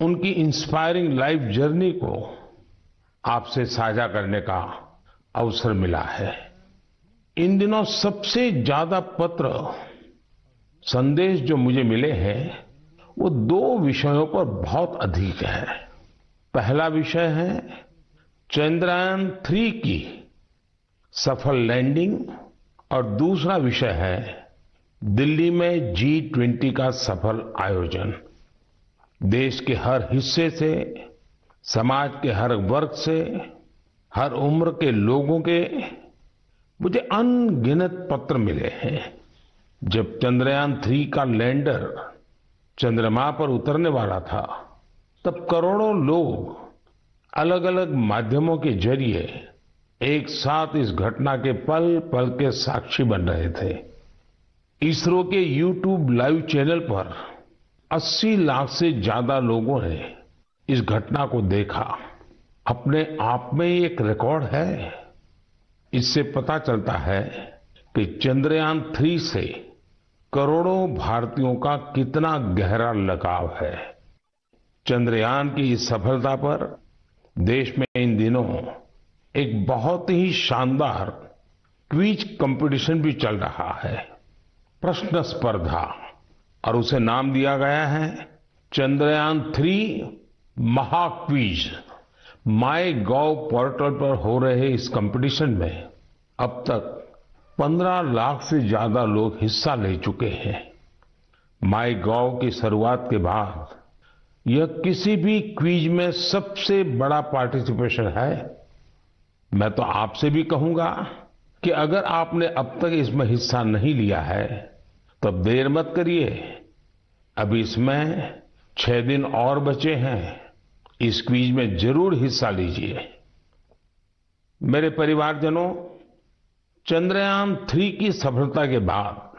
उनकी inspiring life journey को आपसे साझा करने का अवसर मिला है। इन दिनों सबसे ज्यादा पत्र संदेश जो मुझे मिले हैं वो दो विषयों पर बहुत अधिक है। पहला विषय है चंद्रयान-3 की सफल लैंडिंग और दूसरा विषय है दिल्ली में G20 का सफल आयोजन। देश के हर हिस्से से, समाज के हर वर्ग से, हर उम्र के लोगों के मुझे अनगिनत पत्र मिले हैं। जब चंद्रयान-3 का लैंडर चंद्रमा पर उतरने वाला था तब करोड़ों लोग अलग अलग माध्यमों के जरिए एक साथ इस घटना के पल पल के साक्षी बन रहे थे। इसरो के YouTube लाइव चैनल पर 80 लाख से ज्यादा लोगों ने इस घटना को देखा। अपने आप में एक रिकॉर्ड है। इससे पता चलता है कि चंद्रयान-3 से करोड़ों भारतीयों का कितना गहरा लगाव है। चंद्रयान की इस सफलता पर देश में इन दिनों एक बहुत ही शानदार क्विज कंपटीशन भी चल रहा है, प्रश्न स्पर्धा, और उसे नाम दिया गया है चंद्रयान-3 महाक्विज। MyGov पोर्टल पर हो रहे इस कंपटीशन में अब तक 15 लाख से ज्यादा लोग हिस्सा ले चुके हैं। MyGov की शुरुआत के बाद यह किसी भी क्विज में सबसे बड़ा पार्टिसिपेशन है। मैं तो आपसे भी कहूंगा कि अगर आपने अब तक इसमें हिस्सा नहीं लिया है तो अब देर मत करिए। अब इसमें 6 दिन और बचे हैं। इस क्विज में जरूर हिस्सा लीजिए। मेरे परिवारजनों, चंद्रयान-3 की सफलता के बाद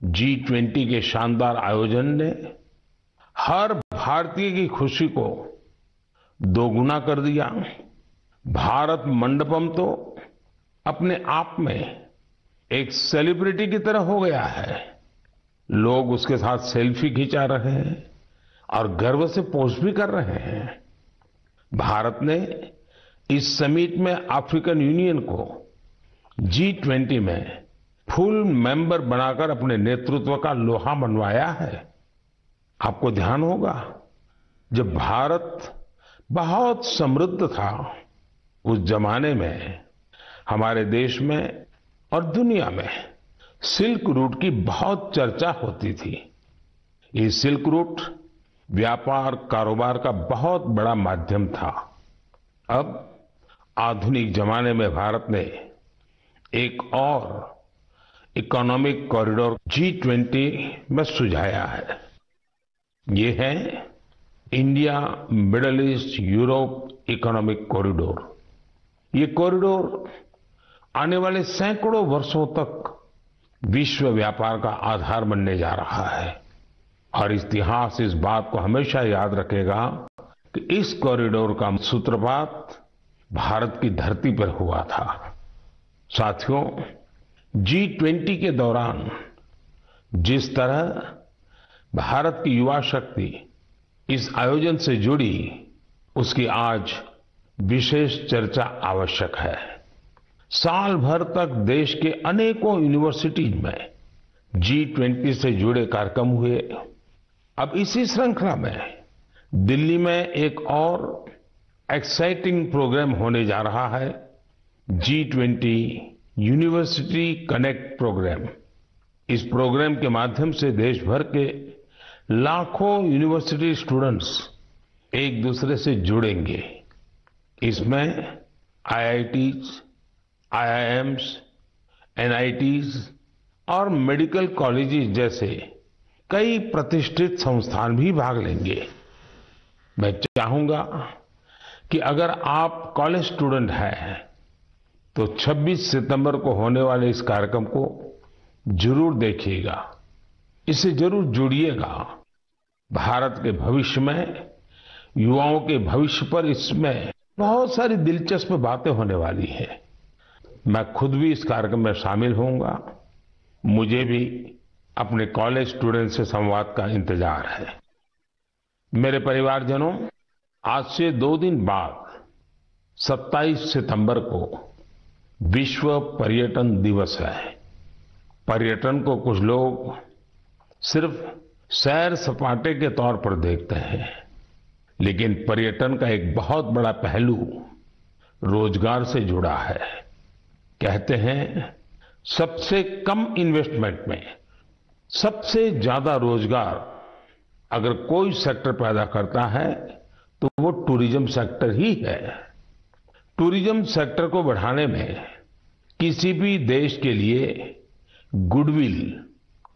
G20 के शानदार आयोजन ने हर भारतीय की खुशी को दोगुना कर दिया। भारत मंडपम तो अपने आप में एक सेलिब्रिटी की तरह हो गया है। लोग उसके साथ सेल्फी खिंचा रहे हैं और गर्व से पोस्ट भी कर रहे हैं। भारत ने इस समिट में अफ्रीकन यूनियन को G20 में फुल मेंबर बनाकर अपने नेतृत्व का लोहा मनवाया है। आपको ध्यान होगा, जब भारत बहुत समृद्ध था उस जमाने में हमारे देश में और दुनिया में सिल्क रूट की बहुत चर्चा होती थी। ये सिल्क रूट व्यापार कारोबार का बहुत बड़ा माध्यम था। अब आधुनिक जमाने में भारत ने एक और इकोनॉमिक कॉरिडोर G20 में सुझाया है। ये है India middle east Europe economic corridor. ये कॉरिडोर आने वाले सैकड़ों वर्षों तक विश्व व्यापार का आधार बनने जा रहा है और इतिहास इस बात को हमेशा याद रखेगा कि इस कॉरिडोर का सूत्रपात भारत की धरती पर हुआ था। साथियों, G20 के दौरान जिस तरह भारत की युवा शक्ति इस आयोजन से जुड़ी, उसकी आज विशेष चर्चा आवश्यक है। साल भर तक देश के अनेकों यूनिवर्सिटीज में G20 से जुड़े कार्यक्रम हुए। अब इसी श्रृंखला में दिल्ली में एक और एक्साइटिंग प्रोग्राम होने जा रहा है, G20 यूनिवर्सिटी कनेक्ट प्रोग्राम। इस प्रोग्राम के माध्यम से देश भर के लाखों यूनिवर्सिटी स्टूडेंट्स एक दूसरे से जुड़ेंगे। इसमें IITs, IIMs, NITs और मेडिकल कॉलेजेस जैसे कई प्रतिष्ठित संस्थान भी भाग लेंगे। मैं चाहूंगा कि अगर आप कॉलेज स्टूडेंट हैं तो 26 सितंबर को होने वाले इस कार्यक्रम को जरूर देखिएगा, इससे जरूर जुड़िएगा। भारत के भविष्य में, युवाओं के भविष्य पर इसमें बहुत सारी दिलचस्प बातें होने वाली हैं। मैं खुद भी इस कार्यक्रम में शामिल होऊंगा। मुझे भी अपने कॉलेज स्टूडेंट से संवाद का इंतजार है। मेरे परिवारजनों, आज से 2 दिन बाद 27 सितंबर को विश्व पर्यटन दिवस है। पर्यटन को कुछ लोग सिर्फ सैर सपाटे के तौर पर देखते हैं, लेकिन पर्यटन का एक बहुत बड़ा पहलू रोजगार से जुड़ा है। कहते हैं, सबसे कम इन्वेस्टमेंट में सबसे ज्यादा रोजगार अगर कोई सेक्टर पैदा करता है तो वो टूरिज्म सेक्टर ही है। टूरिज्म सेक्टर को बढ़ाने में किसी भी देश के लिए गुडविल,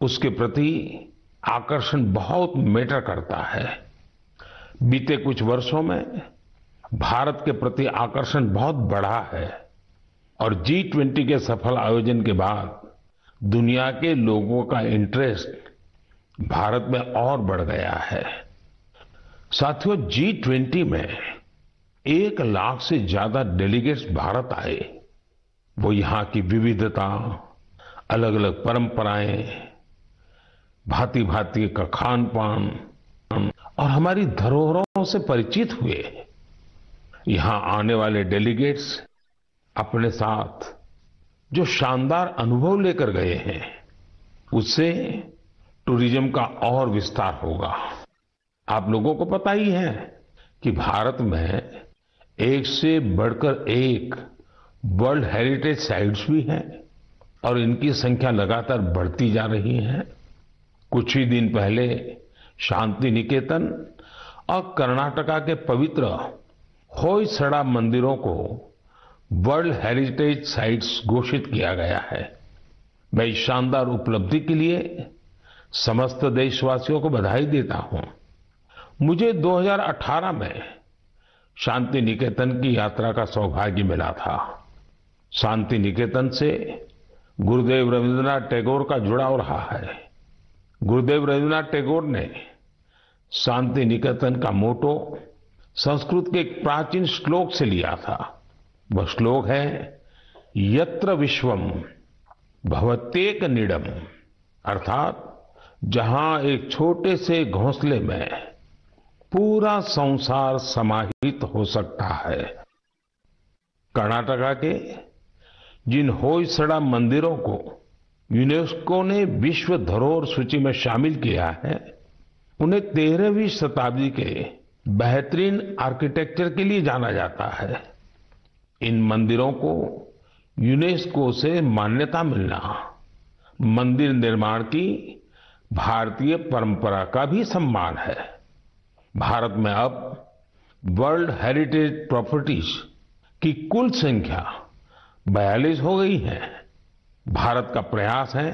उसके प्रति आकर्षण बहुत मैटर करता है। बीते कुछ वर्षों में भारत के प्रति आकर्षण बहुत बढ़ा है और G20 के सफल आयोजन के बाद दुनिया के लोगों का इंटरेस्ट भारत में और बढ़ गया है। साथियों, G20 में 1 लाख से ज्यादा डेलीगेट्स भारत आए। वो यहाँ की विविधता, अलग अलग परंपराएं, भांति भांति का खान पान और हमारी धरोहरों से परिचित हुए। यहाँ आने वाले डेलीगेट्स अपने साथ जो शानदार अनुभव लेकर गए हैं, उससे टूरिज्म का और विस्तार होगा। आप लोगों को पता ही है कि भारत में एक से बढ़कर एक वर्ल्ड हेरिटेज साइट्स भी हैं और इनकी संख्या लगातार बढ़ती जा रही है। कुछ ही दिन पहले शांति निकेतन और कर्नाटका के पवित्र होयसड़ा मंदिरों को वर्ल्ड हेरिटेज साइट्स घोषित किया गया है। मैं इस शानदार उपलब्धि के लिए समस्त देशवासियों को बधाई देता हूं। मुझे 2018 में शांति निकेतन की यात्रा का सौभाग्य मिला था। शांति निकेतन से गुरुदेव रविंद्रनाथ टैगोर का जुड़ाव रहा है। गुरुदेव रविंद्रनाथ टैगोर ने शांति निकेतन का मोटो संस्कृत के एक प्राचीन श्लोक से लिया था। वह श्लोक है, यत्र विश्वम भवत्येक नीडम, अर्थात जहां एक छोटे से घोंसले में पूरा संसार समाहित हो सकता है। कर्नाटका के जिन होयसड़ा मंदिरों को यूनेस्को ने विश्व धरोहर सूची में शामिल किया है, उन्हें 13वीं शताब्दी के बेहतरीन आर्किटेक्चर के लिए जाना जाता है। इन मंदिरों को यूनेस्को से मान्यता मिलना मंदिर निर्माण की भारतीय परंपरा का भी सम्मान है। भारत में अब वर्ल्ड हेरिटेज प्रॉपर्टीज की कुल संख्या 42 हो गई है। भारत का प्रयास है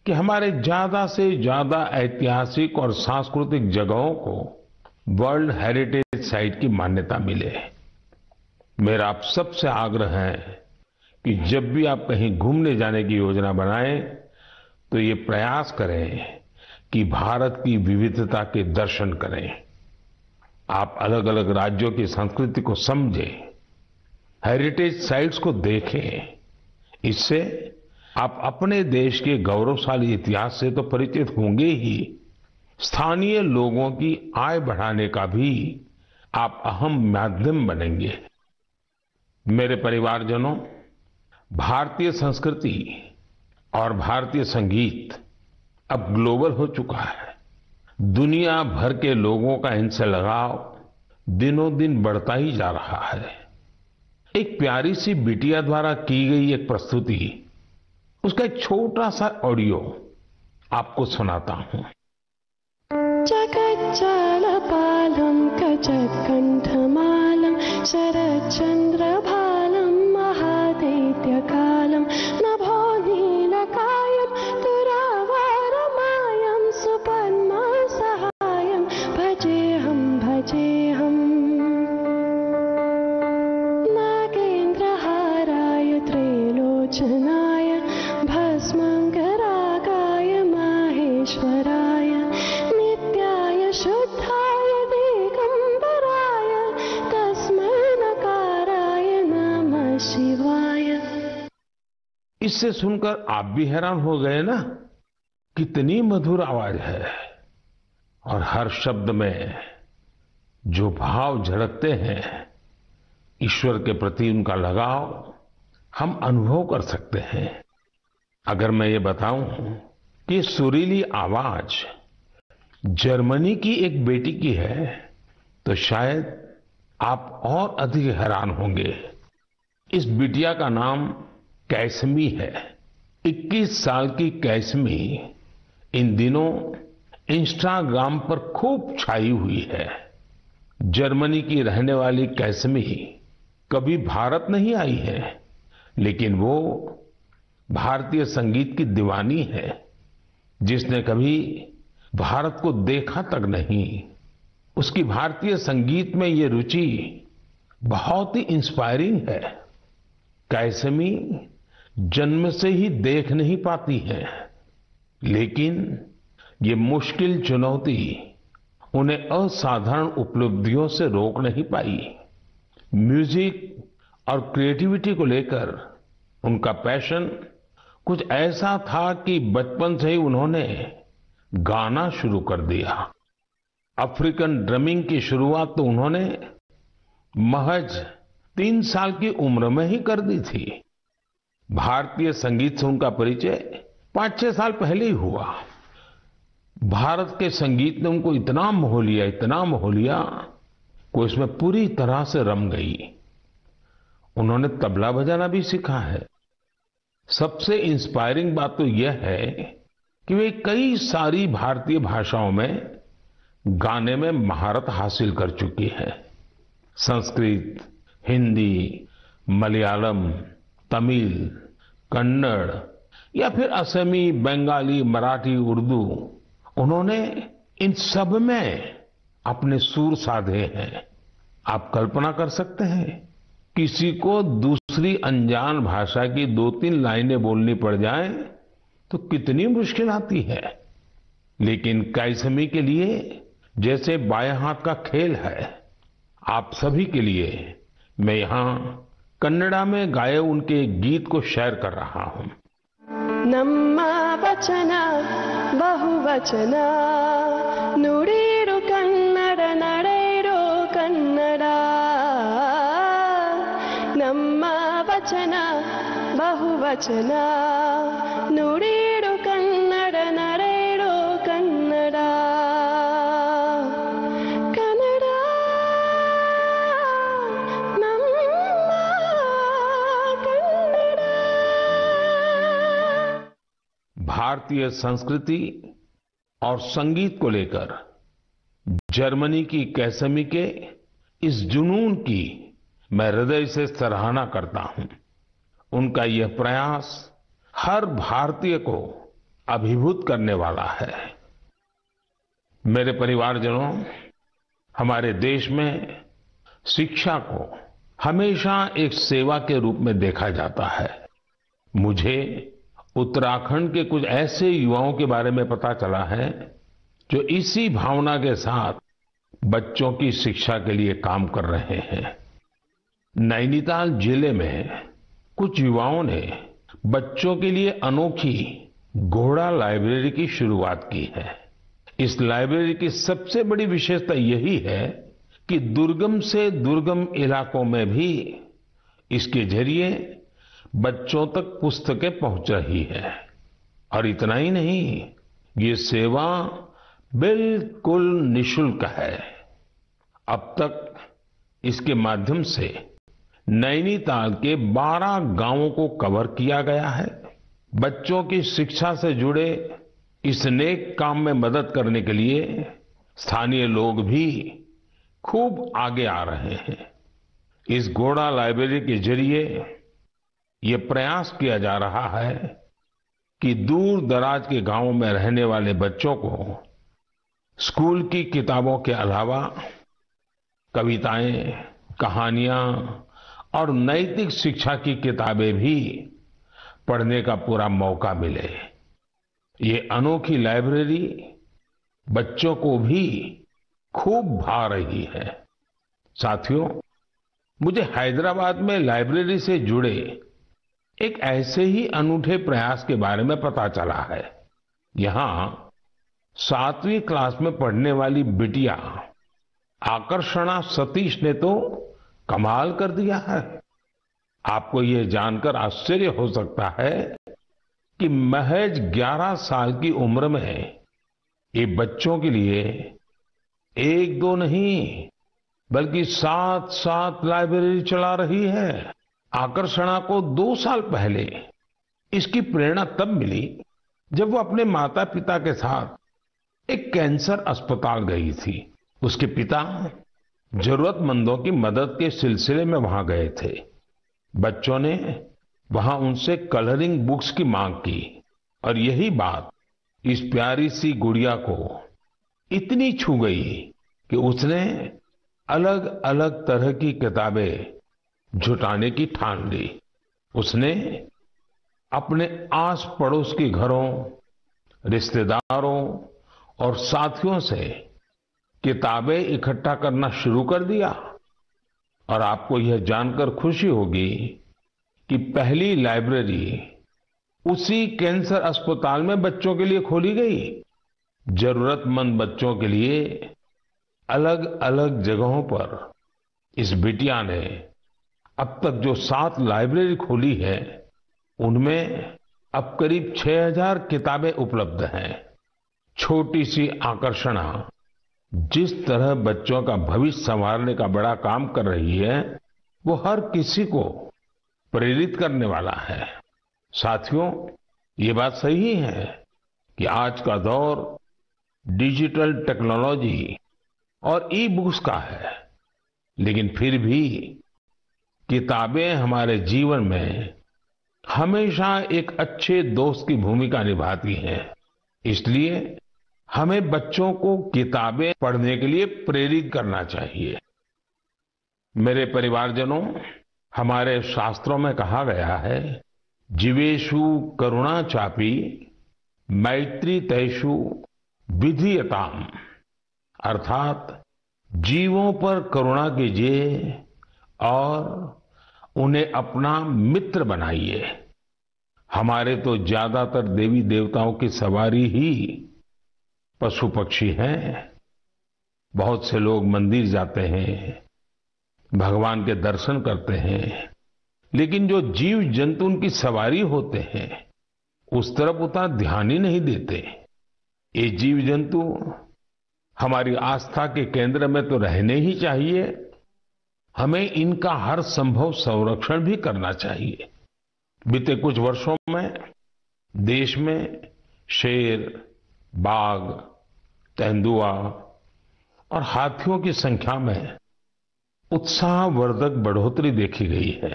कि हमारे ज्यादा से ज्यादा ऐतिहासिक और सांस्कृतिक जगहों को वर्ल्ड हेरिटेज साइट की मान्यता मिले। मेरा आप सबसे आग्रह है कि जब भी आप कहीं घूमने जाने की योजना बनाएं तो ये प्रयास करें कि भारत की विविधता के दर्शन करें। आप अलग अलग राज्यों की संस्कृति को समझें, हेरिटेज साइट्स को देखें। इससे आप अपने देश के गौरवशाली इतिहास से तो परिचित होंगे ही, स्थानीय लोगों की आय बढ़ाने का भी आप अहम माध्यम बनेंगे। मेरे परिवारजनों, भारतीय संस्कृति और भारतीय संगीत अब ग्लोबल हो चुका है। दुनिया भर के लोगों का इनसे लगाव दिनों दिन बढ़ता ही जा रहा है। एक प्यारी सी बिटिया द्वारा की गई एक प्रस्तुति, उसका एक छोटा सा ऑडियो आपको सुनाता हूं। जगज्जालपालं कचत्कण्ठमालं शरच्चन्द्रभालं महादैत्यकालं नभो नीलकायं तुरावारमायं सुपद्मसहायं भजेऽहं भजेऽहं नागेन्द्रहाराय त्रैलोचनाय भस्मङ्गरागाय माहेश्वराय नित्याय शुद्धाय दिगम्बराय तस्मै नकाराय नमः शिवाय। इससे सुनकर आप भी हैरान हो गए ना, कितनी मधुर आवाज है और हर शब्द में जो भाव झलकते हैं, ईश्वर के प्रति उनका लगाव हम अनुभव कर सकते हैं। अगर मैं ये बताऊं कि सुरीली आवाज जर्मनी की एक बेटी की है, तो शायद आप और अधिक हैरान होंगे। इस बिटिया का नाम कैसमी है। 21 साल की कैसमी इन दिनों इंस्टाग्राम पर खूब छाई हुई है। जर्मनी की रहने वाली कैसमी कभी भारत नहीं आई है, लेकिन वो भारतीय संगीत की दीवानी है, जिसने कभी भारत को देखा तक नहीं। उसकी भारतीय संगीत में ये रुचि बहुत ही इंस्पायरिंग है। कैसमी जन्म से ही देख नहीं पाती है, लेकिन ये मुश्किल चुनौती उन्हें असाधारण उपलब्धियों से रोक नहीं पाई। म्यूजिक और क्रिएटिविटी को लेकर उनका पैशन कुछ ऐसा था कि बचपन से ही उन्होंने गाना शुरू कर दिया। अफ्रीकन ड्रमिंग की शुरुआत तो उन्होंने महज 3 साल की उम्र में ही कर दी थी। भारतीय संगीत से उनका परिचय 5-6 साल पहले ही हुआ। भारत के संगीत ने उनको इतना मोह लिया कि उसमें पूरी तरह से रम गई। उन्होंने तबला बजाना भी सीखा है। सबसे इंस्पायरिंग बात तो यह है कि वे कई सारी भारतीय भाषाओं में गाने में महारत हासिल कर चुकी है। संस्कृत, हिंदी, मलयालम, तमिल, कन्नड़ या फिर असमी, बंगाली, मराठी, उर्दू, उन्होंने इन सब में अपने सुर साधे हैं। आप कल्पना कर सकते हैं, किसी को दूसरी अनजान भाषा की 2-3 लाइनें बोलनी पड़ जाए तो कितनी मुश्किल आती है। लेकिन कैसमी के लिए जैसे बाएं हाथ का खेल है। आप सभी के लिए मैं यहां कन्नड़ा में गाए उनके गीत को शेयर कर रहा हूं। ನಮ್ಮ ವಚನ ಬಹುವಚನ ನುಡಿರು ಕನ್ನಡ ನಡೆಯಿರೋ ಕನ್ನಡ ನಮ್ಮ ವಚನ ಬಹುವಚನ ನುಡಿರು ಕನ್ನಡ ನಡೆಯಿರೋ ಕನ್ನಡ ಕನ್ನಡ ನಮ್ಮ ಕನ್ನಡ। भारतीय संस्कृति और संगीत को लेकर जर्मनी की कैसमी के इस जुनून की मैं हृदय से सराहना करता हूं। उनका यह प्रयास हर भारतीय को अभिभूत करने वाला है। मेरे परिवारजनों, हमारे देश में शिक्षा को हमेशा एक सेवा के रूप में देखा जाता है। मुझे उत्तराखंड के कुछ ऐसे युवाओं के बारे में पता चला है जो इसी भावना के साथ बच्चों की शिक्षा के लिए काम कर रहे हैं। नैनीताल जिले में कुछ युवाओं ने बच्चों के लिए अनोखी घोड़ा लाइब्रेरी की शुरुआत की है। इस लाइब्रेरी की सबसे बड़ी विशेषता यही है कि दुर्गम से दुर्गम इलाकों में भी इसके जरिए बच्चों तक पुस्तकें पहुंच रही है। और इतना ही नहीं, ये सेवा बिल्कुल निशुल्क है। अब तक इसके माध्यम से नैनीताल के 12 गांवों को कवर किया गया है। बच्चों की शिक्षा से जुड़े इस नेक काम में मदद करने के लिए स्थानीय लोग भी खूब आगे आ रहे हैं। इस घोड़ा लाइब्रेरी के जरिए ये प्रयास किया जा रहा है कि दूर दराज के गांवों में रहने वाले बच्चों को स्कूल की किताबों के अलावा कविताएं, कहानियां और नैतिक शिक्षा की किताबें भी पढ़ने का पूरा मौका मिले। ये अनोखी लाइब्रेरी बच्चों को भी खूब भा रही है। साथियों, मुझे हैदराबाद में लाइब्रेरी से जुड़े एक ऐसे ही अनूठे प्रयास के बारे में पता चला है। यहां 7वीं क्लास में पढ़ने वाली बिटिया आकर्षणा सतीश ने तो कमाल कर दिया है। आपको यह जानकर आश्चर्य हो सकता है कि महज 11 साल की उम्र में ये बच्चों के लिए एक दो नहीं बल्कि 7 लाइब्रेरी चला रही है। आकर्षणा को 2 साल पहले इसकी प्रेरणा तब मिली जब वो अपने माता पिता के साथ एक कैंसर अस्पताल गई थी। उसके पिता जरूरतमंदों की मदद के सिलसिले में वहां गए थे। बच्चों ने वहां उनसे कलरिंग बुक्स की मांग की और यही बात इस प्यारी सी गुड़िया को इतनी छू गई कि उसने अलग अलग तरह की किताबें जुटाने की ठान ली। उसने अपने आस पड़ोस के घरों, रिश्तेदारों और साथियों से किताबें इकट्ठा करना शुरू कर दिया। और आपको यह जानकर खुशी होगी कि पहली लाइब्रेरी उसी कैंसर अस्पताल में बच्चों के लिए खोली गई। जरूरतमंद बच्चों के लिए अलग अलग जगहों पर इस बिटिया ने अब तक जो 7 लाइब्रेरी खोली है उनमें अब करीब 6000 किताबें उपलब्ध हैं। छोटी सी आकर्षणा जिस तरह बच्चों का भविष्य संवारने का बड़ा काम कर रही है वो हर किसी को प्रेरित करने वाला है। साथियों, ये बात सही है कि आज का दौर डिजिटल टेक्नोलॉजी और ई बुक्स का है, लेकिन फिर भी किताबें हमारे जीवन में हमेशा एक अच्छे दोस्त की भूमिका निभाती हैं। इसलिए हमें बच्चों को किताबें पढ़ने के लिए प्रेरित करना चाहिए। मेरे परिवारजनों, हमारे शास्त्रों में कहा गया है, जीवेषु करुणा चापी मैत्री तेषु विधीयताम, अर्थात जीवों पर करुणा कीजिए और उन्हें अपना मित्र बनाइए। हमारे तो ज्यादातर देवी देवताओं की सवारी ही पशु पक्षी हैं। बहुत से लोग मंदिर जाते हैं, भगवान के दर्शन करते हैं, लेकिन जो जीव जंतु उनकी सवारी होते हैं उस तरफ उतना ध्यान ही नहीं देते। ये जीव जंतु हमारी आस्था के केंद्र में तो रहने ही चाहिए, हमें इनका हर संभव संरक्षण भी करना चाहिए। बीते कुछ वर्षों में देश में शेर, बाघ, तेंदुआ और हाथियों की संख्या में उत्साहवर्धक बढ़ोतरी देखी गई है।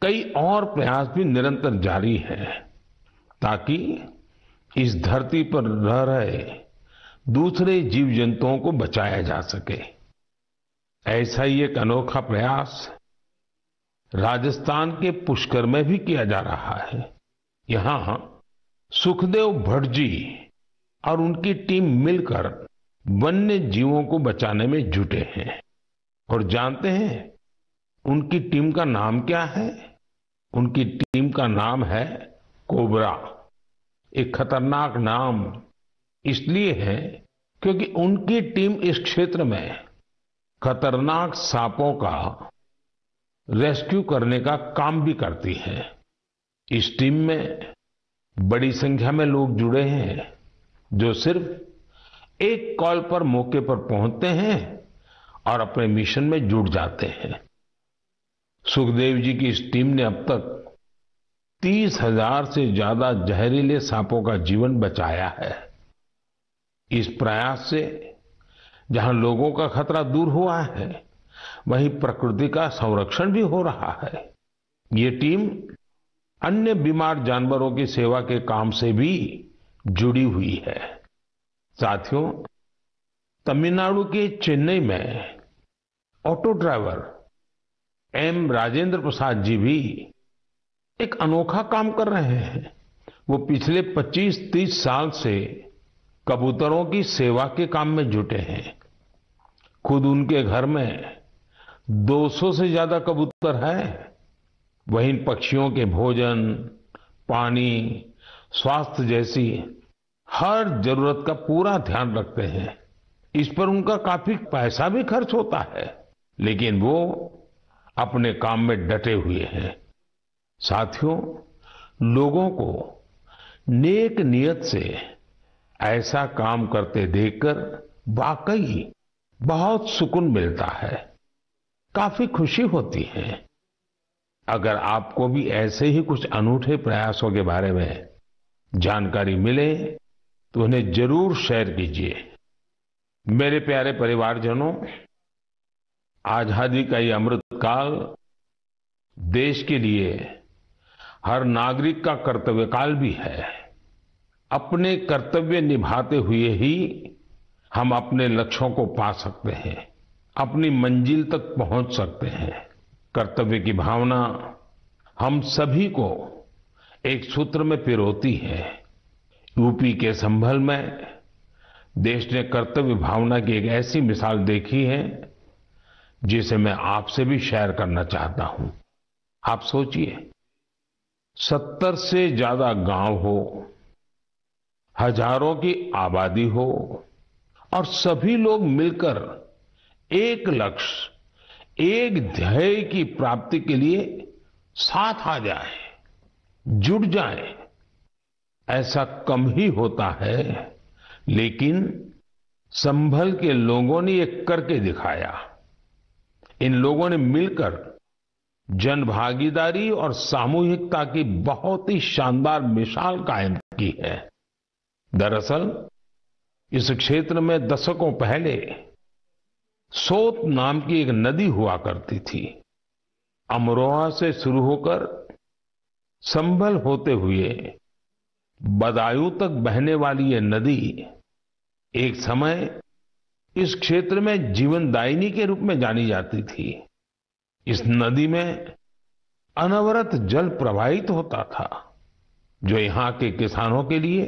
कई और प्रयास भी निरंतर जारी हैं ताकि इस धरती पर रह रहे दूसरे जीव जंतुओं को बचाया जा सके। ऐसा ही एक अनोखा प्रयास राजस्थान के पुष्कर में भी किया जा रहा है। यहां सुखदेव भट्ट जी और उनकी टीम मिलकर वन्य जीवों को बचाने में जुटे हैं। और जानते हैं उनकी टीम का नाम क्या है? उनकी टीम का नाम है कोबरा। एक खतरनाक नाम इसलिए है क्योंकि उनकी टीम इस क्षेत्र में खतरनाक सांपों का रेस्क्यू करने का काम भी करती है। इस टीम में बड़ी संख्या में लोग जुड़े हैं जो सिर्फ एक कॉल पर मौके पर पहुंचते हैं और अपने मिशन में जुट जाते हैं। सुखदेव जी की इस टीम ने अब तक 30,000 से ज्यादा जहरीले सांपों का जीवन बचाया है। इस प्रयास से जहां लोगों का खतरा दूर हुआ है, वहीं प्रकृति का संरक्षण भी हो रहा है। ये टीम अन्य बीमार जानवरों की सेवा के काम से भी जुड़ी हुई है। साथियों, तमिलनाडु के चेन्नई में auto driver M Rajendra Prasad ji भी एक अनोखा काम कर रहे हैं। वो पिछले 25-30 साल से कबूतरों की सेवा के काम में जुटे हैं। खुद उनके घर में 200 से ज्यादा कबूतर हैं। वहीं इन पक्षियों के भोजन, पानी, स्वास्थ्य जैसी हर जरूरत का पूरा ध्यान रखते हैं। इस पर उनका काफी पैसा भी खर्च होता है, लेकिन वो अपने काम में डटे हुए हैं। साथियों, लोगों को नेक नियत से ऐसा काम करते देखकर वाकई बहुत सुकून मिलता है, काफी खुशी होती है। अगर आपको भी ऐसे ही कुछ अनूठे प्रयासों के बारे में जानकारी मिले तो उन्हें जरूर शेयर कीजिए। मेरे प्यारे परिवारजनों, आजादी का ये अमृत काल देश के लिए हर नागरिक का कर्तव्य काल भी है। अपने कर्तव्य निभाते हुए ही हम अपने लक्ष्यों को पा सकते हैं, अपनी मंजिल तक पहुंच सकते हैं। कर्तव्य की भावना हम सभी को एक सूत्र में पिरोती है। यूपी के संभल में देश ने कर्तव्य भावना की एक ऐसी मिसाल देखी है जिसे मैं आपसे भी शेयर करना चाहता हूं। आप सोचिए, 70 से ज्यादा गांव हो, हजारों की आबादी हो और सभी लोग मिलकर एक लक्ष्य, एक ध्येय की प्राप्ति के लिए साथ आ जाए, जुट जाए। ऐसा कम ही होता है, लेकिन संभल के लोगों ने ये करके दिखाया। इन लोगों ने मिलकर जन भागीदारी और सामूहिकता की बहुत ही शानदार मिसाल कायम की है। दरअसल इस क्षेत्र में दशकों पहले सोत नाम की एक नदी हुआ करती थी। अमरोहा से शुरू होकर संभल होते हुए बदायूं तक बहने वाली ये नदी एक समय इस क्षेत्र में जीवनदायिनी के रूप में जानी जाती थी। इस नदी में अनवरत जल प्रवाहित होता था, जो यहाँ के किसानों के लिए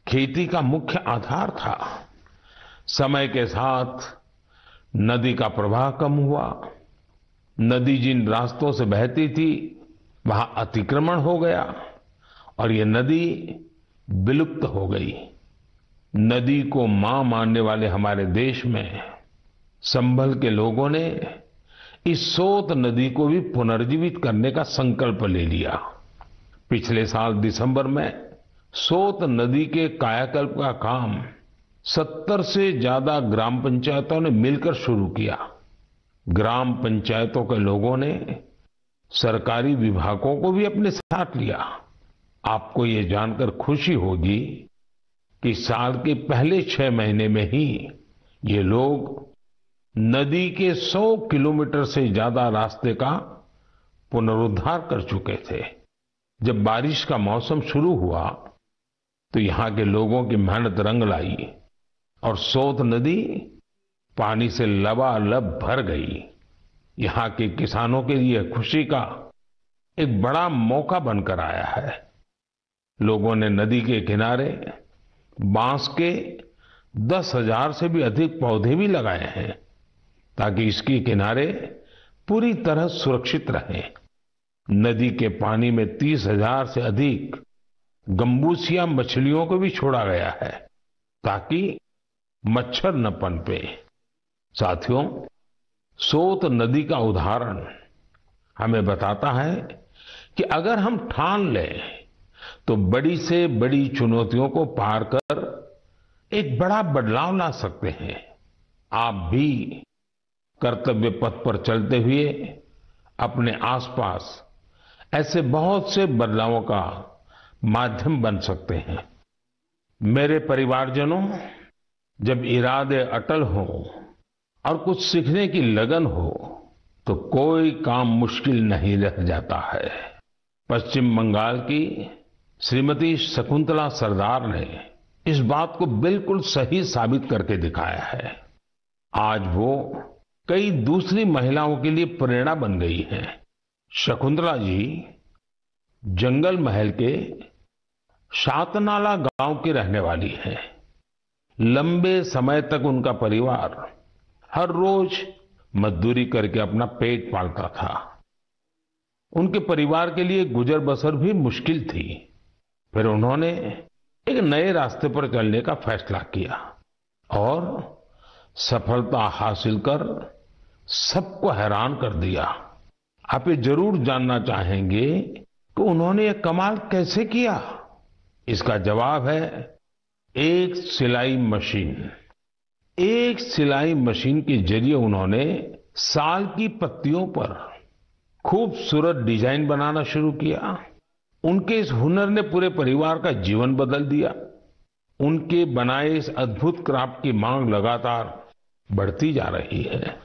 खेती का मुख्य आधार था। समय के साथ नदी का प्रवाह कम हुआ। नदी जिन रास्तों से बहती थी वहां अतिक्रमण हो गया और ये नदी विलुप्त हो गई। नदी को मां मानने वाले हमारे देश में संभल के लोगों ने इस सोत नदी को भी पुनर्जीवित करने का संकल्प ले लिया। पिछले साल दिसंबर में सोत नदी के कायाकल्प का काम 70 से ज्यादा ग्राम पंचायतों ने मिलकर शुरू किया। ग्राम पंचायतों के लोगों ने सरकारी विभागों को भी अपने साथ लिया। आपको ये जानकर खुशी होगी कि साल के पहले 6 महीने में ही ये लोग नदी के 100 किलोमीटर से ज्यादा रास्ते का पुनरुद्धार कर चुके थे। जब बारिश का मौसम शुरू हुआ तो यहाँ के लोगों की मेहनत रंग लाई और सोत नदी पानी से लबालब भर गई। यहाँ के किसानों के लिए खुशी का एक बड़ा मौका बनकर आया है। लोगों ने नदी के किनारे बांस के 10,000 से भी अधिक पौधे भी लगाए हैं ताकि इसके किनारे पूरी तरह सुरक्षित रहें। नदी के पानी में 30,000 से अधिक गंबूसिया मछलियों को भी छोड़ा गया है ताकि मच्छर न पनपे। साथियों, सोत नदी का उदाहरण हमें बताता है कि अगर हम ठान लें तो बड़ी से बड़ी चुनौतियों को पार कर एक बड़ा बदलाव ला सकते हैं। आप भी कर्तव्य पथ पर चलते हुए अपने आसपास ऐसे बहुत से बदलावों का माध्यम बन सकते हैं। मेरे परिवारजनों, जब इरादे अटल हो और कुछ सीखने की लगन हो तो कोई काम मुश्किल नहीं रह जाता है। पश्चिम बंगाल की श्रीमती शकुंतला सरदार ने इस बात को बिल्कुल सही साबित करके दिखाया है। आज वो कई दूसरी महिलाओं के लिए प्रेरणा बन गई हैं। शकुंतला जी जंगल महल के शातनाला गांव की रहने वाली हैं। लंबे समय तक उनका परिवार हर रोज मजदूरी करके अपना पेट पालता था। उनके परिवार के लिए गुजर बसर भी मुश्किल थी। फिर उन्होंने एक नए रास्ते पर चलने का फैसला किया और सफलता हासिल कर सबको हैरान कर दिया। आप ये जरूर जानना चाहेंगे कि उन्होंने ये कमाल कैसे किया। इसका जवाब है एक सिलाई मशीन। एक सिलाई मशीन के जरिए उन्होंने साल की पत्तियों पर खूबसूरत डिजाइन बनाना शुरू किया। उनके इस हुनर ने पूरे परिवार का जीवन बदल दिया। उनके बनाए इस अद्भुत क्राफ्ट की मांग लगातार बढ़ती जा रही है।